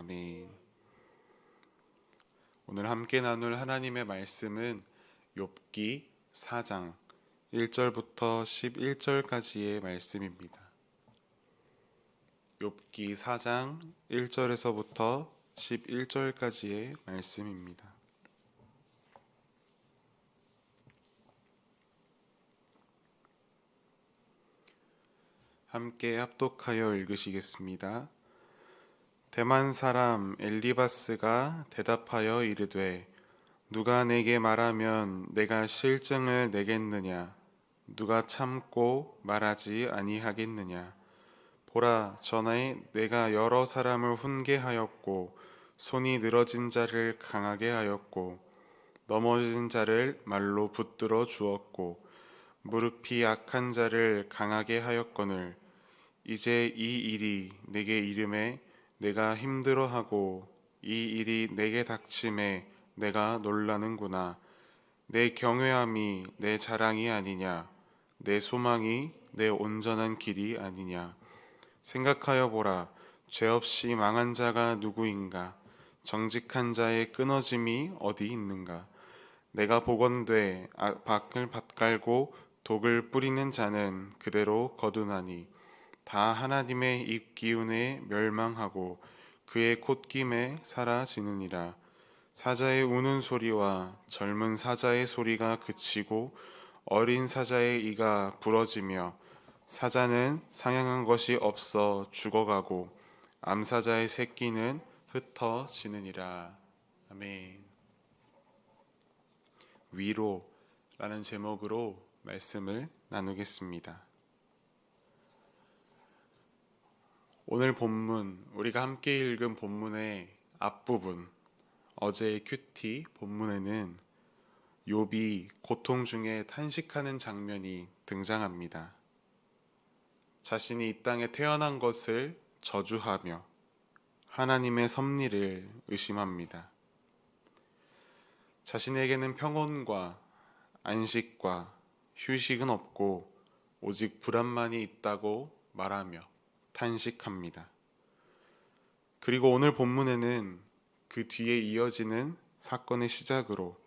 아멘. 오늘 함께 나눌 하나님의 말씀은 욥기 4장 1절부터 11절까지의 말씀입니다. 욥기 4장 1절에서부터 11절까지의 말씀입니다. 함께 합독하여 읽으시겠습니다. 대만 사람 엘리바스가 대답하여 이르되 누가 내게 말하면 내가 실증을 내겠느냐? 누가 참고 말하지 아니하겠느냐? 보라, 전에 내가 여러 사람을 훈계하였고 손이 늘어진 자를 강하게 하였고 넘어진 자를 말로 붙들어 주었고 무릎이 약한 자를 강하게 하였거늘 이제 이 일이 내게 이름에 내가 힘들어하고 이 일이 내게 닥침에 내가 놀라는구나. 내 경외함이 내 자랑이 아니냐? 내 소망이 내 온전한 길이 아니냐? 생각하여 보라. 죄 없이 망한 자가 누구인가? 정직한 자의 끊어짐이 어디 있는가? 내가 보건대 밭을 밭갈고 독을 뿌리는 자는 그대로 거두나니 다 하나님의 입 기운에 멸망하고 그의 콧김에 사라지느니라. 사자의 우는 소리와 젊은 사자의 소리가 그치고 어린 사자의 이가 부러지며 사자는 상향한 것이 없어 죽어가고 암사자의 새끼는 흩어지느니라. 아멘. 위로라는 제목으로 말씀을 나누겠습니다. 오늘 본문, 우리가 함께 읽은 본문의 앞부분, 어제의 큐티 본문에는 욥이 고통 중에 탄식하는 장면이 등장합니다. 자신이 이 땅에 태어난 것을 저주하며 하나님의 섭리를 의심합니다. 자신에게는 평온과 안식과 휴식은 없고 오직 불안만이 있다고 말하며 탄식합니다. 그리고 오늘 본문에는 그 뒤에 이어지는 사건의 시작으로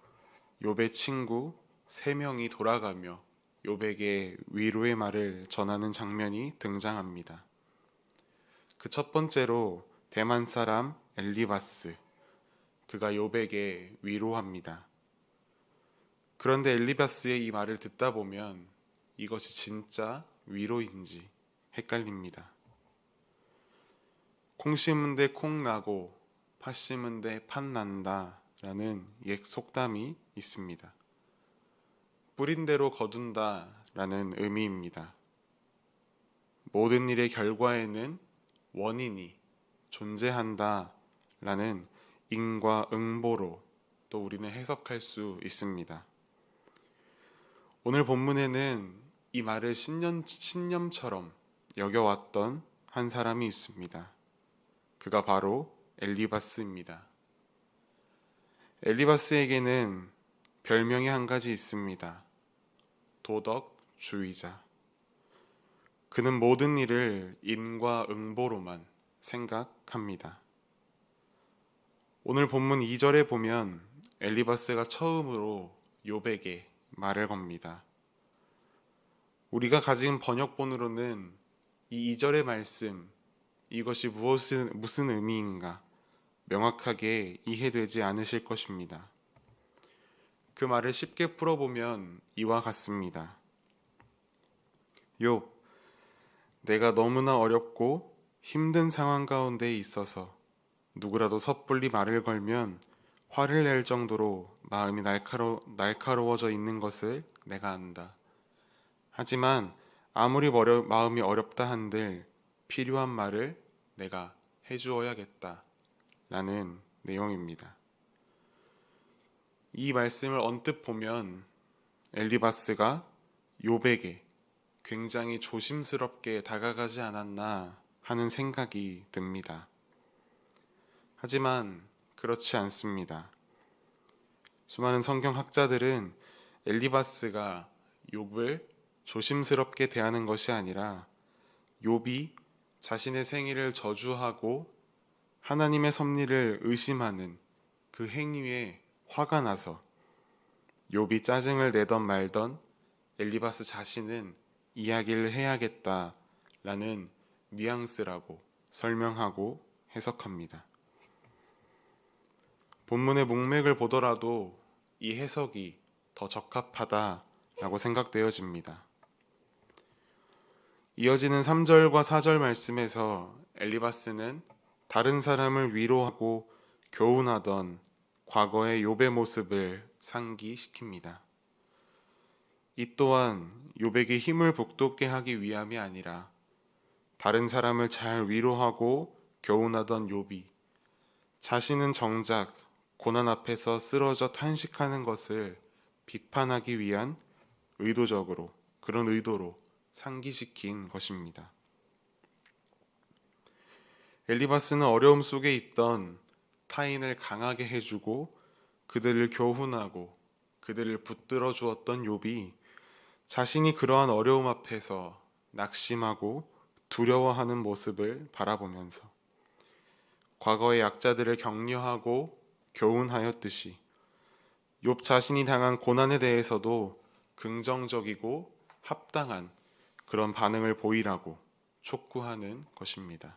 욥의 친구 3명이 돌아가며 욥에게 위로의 말을 전하는 장면이 등장합니다. 그 첫 번째로 대만 사람 엘리바스, 그가 욥에게 위로합니다. 그런데 엘리바스의 이 말을 듣다 보면 이것이 진짜 위로인지 헷갈립니다. 콩 심은 데 콩 나고 팥 심은 데 팥 난다 라는 옛 속담이 있습니다. 뿌린 대로 거둔다 라는 의미입니다. 모든 일의 결과에는 원인이 존재한다 라는 인과 응보로 또 우리는 해석할 수 있습니다. 오늘 본문에는 이 말을 신념처럼 여겨왔던 한 사람이 있습니다. 그가 바로 엘리바스입니다. 엘리바스에게는 별명이 한 가지 있습니다. 도덕주의자. 그는 모든 일을 인과 응보로만 생각합니다. 오늘 본문 2절에 보면 엘리바스가 처음으로 욥에게 말을 겁니다. 우리가 가진 번역본으로는 이 2절의 말씀, 이것이 무슨 의미인가 명확하게 이해되지 않으실 것입니다. 그 말을 쉽게 풀어보면 이와 같습니다. 욥, 내가 너무나 어렵고 힘든 상황 가운데 있어서 누구라도 섣불리 말을 걸면 화를 낼 정도로 마음이 날카로워져 있는 것을 내가 안다. 하지만 아무리 마음이 어렵다 한들 필요한 말을 내가 해주어야겠다 라는 내용입니다. 이 말씀을 언뜻 보면 엘리바스가 욥에게 굉장히 조심스럽게 다가가지 않았나 하는 생각이 듭니다. 하지만 그렇지 않습니다. 수많은 성경학자들은 엘리바스가 욥을 조심스럽게 대하는 것이 아니라 욥이 자신의 생일을 저주하고 하나님의 섭리를 의심하는 그 행위에 화가 나서 욥이 짜증을 내던 말던 엘리바스 자신은 이야기를 해야겠다라는 뉘앙스라고 설명하고 해석합니다. 본문의 문맥을 보더라도 이 해석이 더 적합하다라고 생각되어집니다. 이어지는 3절과 4절 말씀에서 엘리바스는 다른 사람을 위로하고 교훈하던 과거의 욥의 모습을 상기시킵니다. 이 또한 욥에게 힘을 북돋게 하기 위함이 아니라 다른 사람을 잘 위로하고 교훈하던 욥이 자신은 정작 고난 앞에서 쓰러져 탄식하는 것을 비판하기 위한 그런 의도로 상기시킨 것입니다. 엘리바스는 어려움 속에 있던 타인을 강하게 해주고 그들을 교훈하고 그들을 붙들어 주었던 욥이 자신이 그러한 어려움 앞에서 낙심하고 두려워하는 모습을 바라보면서 과거의 약자들을 격려하고 교훈하였듯이 욥 자신이 당한 고난에 대해서도 긍정적이고 합당한 그런 반응을 보이라고 촉구하는 것입니다.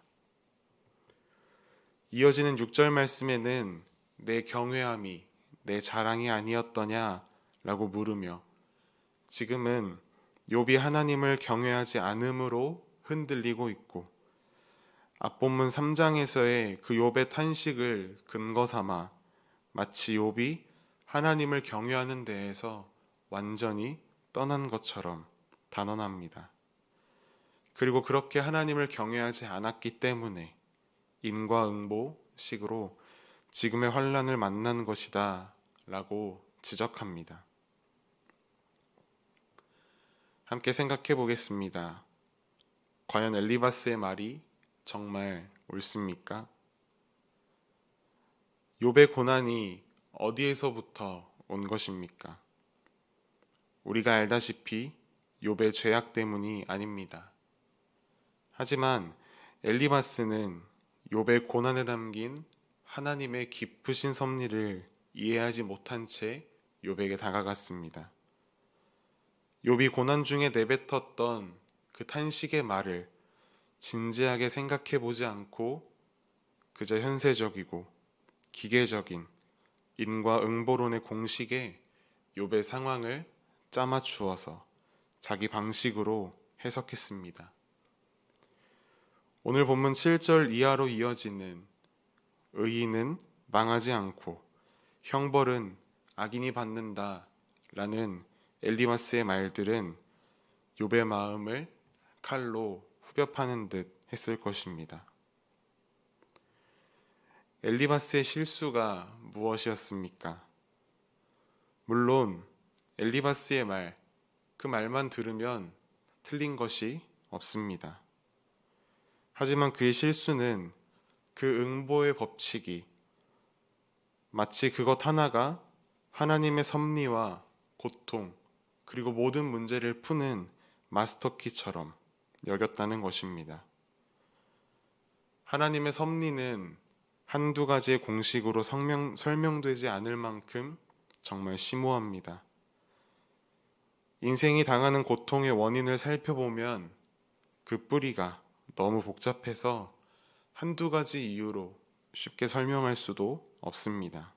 이어지는 6절 말씀에는 내 경외함이 내 자랑이 아니었더냐 라고 물으며 지금은 욥이 하나님을 경외하지 않음으로 흔들리고 있고 앞본문 3장에서의 그 욥의 탄식을 근거 삼아 마치 욥이 하나님을 경외하는 데에서 완전히 떠난 것처럼 단언합니다. 그리고 그렇게 하나님을 경외하지 않았기 때문에 인과응보식으로 지금의 환난을 만난 것이다 라고 지적합니다. 함께 생각해 보겠습니다. 과연 엘리바스의 말이 정말 옳습니까? 욥의 고난이 어디에서부터 온 것입니까? 우리가 알다시피 욥의 죄악 때문이 아닙니다. 하지만 엘리바스는 욥의 고난에 담긴 하나님의 깊으신 섭리를 이해하지 못한 채 욥에게 다가갔습니다. 욥이 고난 중에 내뱉었던 그 탄식의 말을 진지하게 생각해 보지 않고 그저 현세적이고 기계적인 인과응보론의 공식에 욥의 상황을 짜맞추어서 자기 방식으로 해석했습니다. 오늘 본문 7절 이하로 이어지는 의인은 망하지 않고 형벌은 악인이 받는다 라는 엘리바스의 말들은 욥의 마음을 칼로 후벼 파는 듯 했을 것입니다. 엘리바스의 실수가 무엇이었습니까? 물론 엘리바스의 말, 그 말만 들으면 틀린 것이 없습니다. 하지만 그의 실수는 그 응보의 법칙이 마치 그것 하나가 하나님의 섭리와 고통 그리고 모든 문제를 푸는 마스터키처럼 여겼다는 것입니다. 하나님의 섭리는 한두 가지의 공식으로 설명되지 않을 만큼 정말 심오합니다. 인생이 당하는 고통의 원인을 살펴보면 그 뿌리가 너무 복잡해서 한두 가지 이유로 쉽게 설명할 수도 없습니다.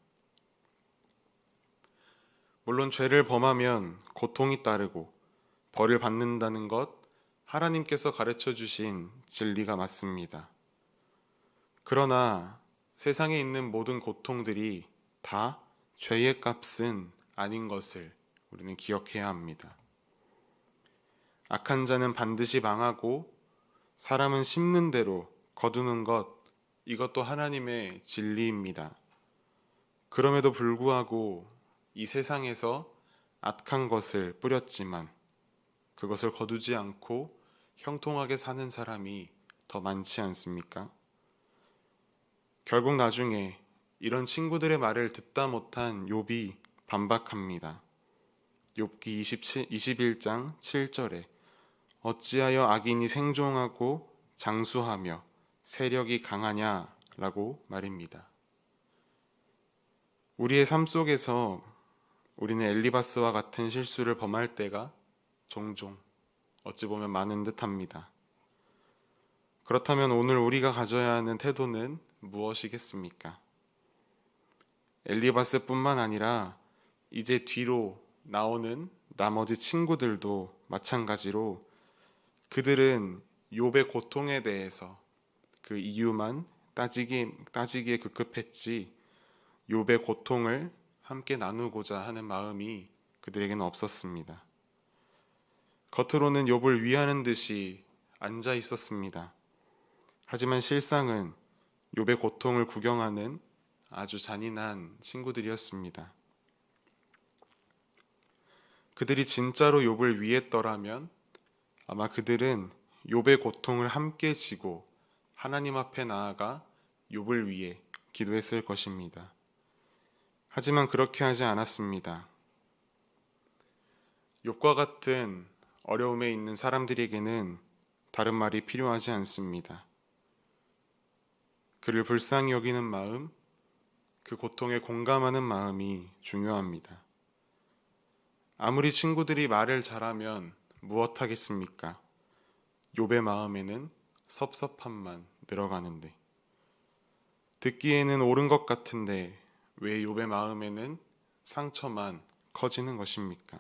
물론 죄를 범하면 고통이 따르고 벌을 받는다는 것, 하나님께서 가르쳐 주신 진리가 맞습니다. 그러나 세상에 있는 모든 고통들이 다 죄의 값은 아닌 것을 우리는 기억해야 합니다. 악한 자는 반드시 망하고 사람은 심는 대로 거두는 것, 이것도 하나님의 진리입니다. 그럼에도 불구하고 이 세상에서 악한 것을 뿌렸지만 그것을 거두지 않고 형통하게 사는 사람이 더 많지 않습니까? 결국 나중에 이런 친구들의 말을 듣다 못한 욥이 반박합니다. 욥기 21장 7절에 어찌하여 악인이 생존하고 장수하며 세력이 강하냐 라고 말입니다. 우리의 삶 속에서 우리는 엘리바스와 같은 실수를 범할 때가 종종 어찌 보면 많은 듯합니다. 그렇다면 오늘 우리가 가져야 하는 태도는 무엇이겠습니까? 엘리바스뿐만 아니라 이제 뒤로 나오는 나머지 친구들도 마찬가지로 그들은 욥의 고통에 대해서 그 이유만 따지기에 급급했지 욥의 고통을 함께 나누고자 하는 마음이 그들에게는 없었습니다. 겉으로는 욥을 위하는 듯이 앉아 있었습니다. 하지만 실상은 욥의 고통을 구경하는 아주 잔인한 친구들이었습니다. 그들이 진짜로 욥을 위했더라면 아마 그들은 욥의 고통을 함께 지고 하나님 앞에 나아가 욥을 위해 기도했을 것입니다. 하지만 그렇게 하지 않았습니다. 욥과 같은 어려움에 있는 사람들에게는 다른 말이 필요하지 않습니다. 그를 불쌍히 여기는 마음, 그 고통에 공감하는 마음이 중요합니다. 아무리 친구들이 말을 잘하면 무엇하겠습니까? 욥의 마음에는 섭섭함만 늘어가는데, 듣기에는 옳은 것 같은데 왜 욥의 마음에는 상처만 커지는 것입니까?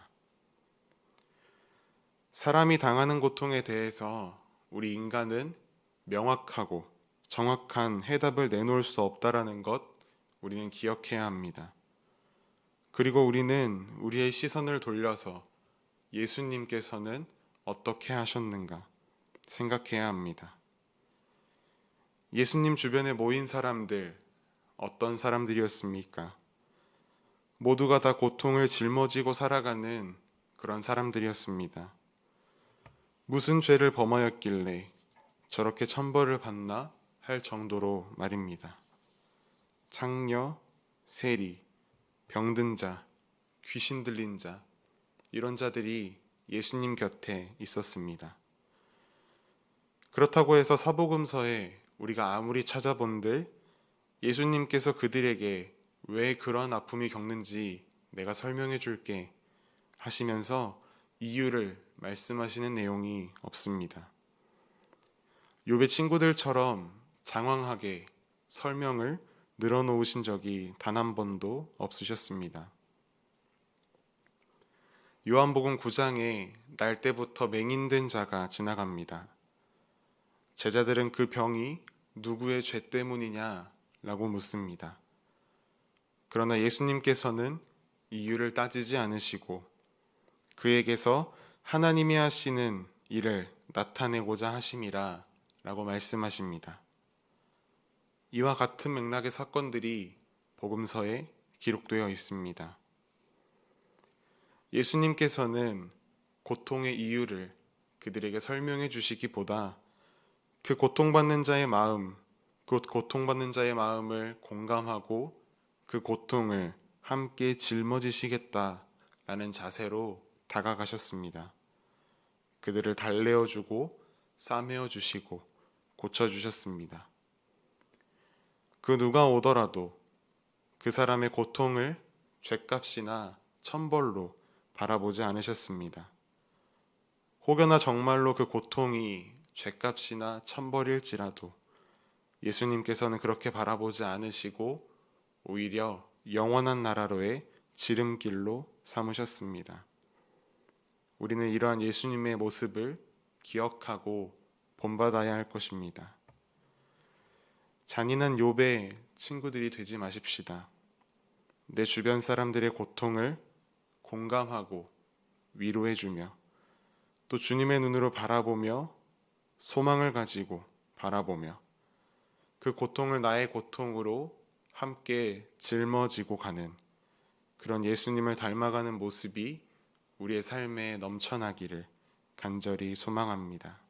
사람이 당하는 고통에 대해서 우리 인간은 명확하고 정확한 해답을 내놓을 수 없다라는 것 우리는 기억해야 합니다. 그리고 우리는 우리의 시선을 돌려서 예수님께서는 어떻게 하셨는가 생각해야 합니다. 예수님 주변에 모인 사람들 어떤 사람들이었습니까? 모두가 다 고통을 짊어지고 살아가는 그런 사람들이었습니다. 무슨 죄를 범하였길래 저렇게 천벌을 받나 할 정도로 말입니다. 창녀, 세리, 병든 자, 귀신 들린 자, 이런 자들이 예수님 곁에 있었습니다. 그렇다고 해서 사복음서에 우리가 아무리 찾아본들 예수님께서 그들에게 왜 그런 아픔이 겪는지 내가 설명해 줄게 하시면서 이유를 말씀하시는 내용이 없습니다. 욥의 친구들처럼 장황하게 설명을 늘어놓으신 적이 단 한 번도 없으셨습니다. 요한복음 9장에 날 때부터 맹인된 자가 지나갑니다. 제자들은 그 병이 누구의 죄 때문이냐 라고 묻습니다. 그러나 예수님께서는 이유를 따지지 않으시고 그에게서 하나님이 하시는 일을 나타내고자 하심이라 라고 말씀하십니다. 이와 같은 맥락의 사건들이 복음서에 기록되어 있습니다. 예수님께서는 고통의 이유를 그들에게 설명해 주시기보다 그 고통받는 자의 마음, 곧 고통받는 자의 마음을 공감하고 그 고통을 함께 짊어지시겠다라는 자세로 다가가셨습니다. 그들을 달래어주고 싸매어주시고 고쳐주셨습니다. 그 누가 오더라도 그 사람의 고통을 죗값이나 천벌로 바라보지 않으셨습니다. 혹여나 정말로 그 고통이 죗값이나 천벌일지라도 예수님께서는 그렇게 바라보지 않으시고 오히려 영원한 나라로의 지름길로 삼으셨습니다. 우리는 이러한 예수님의 모습을 기억하고 본받아야 할 것입니다. 잔인한 욥의 친구들이 되지 마십시다. 내 주변 사람들의 고통을 공감하고 위로해주며 또 주님의 눈으로 바라보며 소망을 가지고 바라보며 그 고통을 나의 고통으로 함께 짊어지고 가는 그런 예수님을 닮아가는 모습이 우리의 삶에 넘쳐나기를 간절히 소망합니다.